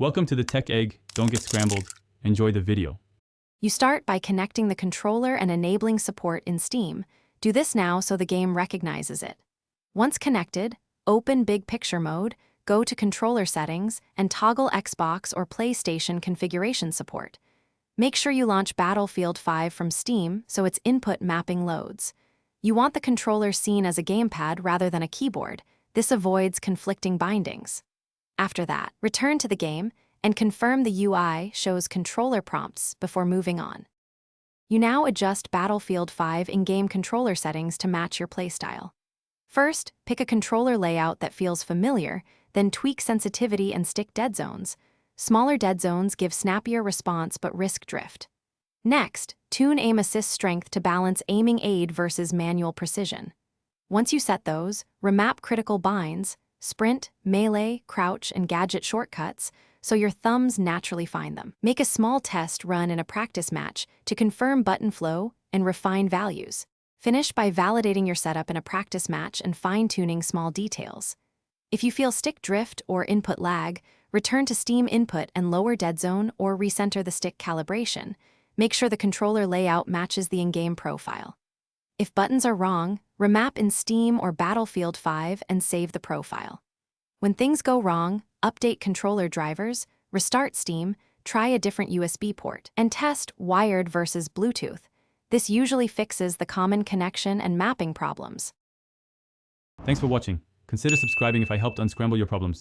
Welcome to the Tech Egg. Don't get scrambled. Enjoy the video. You start by connecting the controller and enabling support in Steam. Do this now so the game recognizes it. Once connected, open Big Picture mode, go to Controller Settings, and toggle Xbox or PlayStation configuration support. Make sure you launch Battlefield 5 from Steam so its input mapping loads. You want the controller seen as a gamepad rather than a keyboard. This avoids conflicting bindings. After that, return to the game and confirm the UI shows controller prompts before moving on. You now adjust Battlefield 5 in-game controller settings to match your playstyle. First, pick a controller layout that feels familiar, then tweak sensitivity and stick dead zones. Smaller dead zones give snappier response but risk drift. Next, tune aim assist strength to balance aiming aid versus manual precision. Once you set those, remap critical binds, sprint, melee, crouch, and gadget shortcuts so your thumbs naturally find them. Make a small test run in a practice match to confirm button flow and refine values. Finish by validating your setup in a practice match and fine-tuning small details. If you feel stick drift or input lag, return to Steam input and lower dead zone or recenter the stick calibration. Make sure the controller layout matches the in-game profile. If buttons are wrong, remap in Steam or Battlefield 5 and save the profile. When things go wrong, update controller drivers, restart Steam, try a different USB port, and test wired versus Bluetooth. This usually fixes the common connection and mapping problems. Thanks for watching. Consider subscribing if I helped unscramble your problems.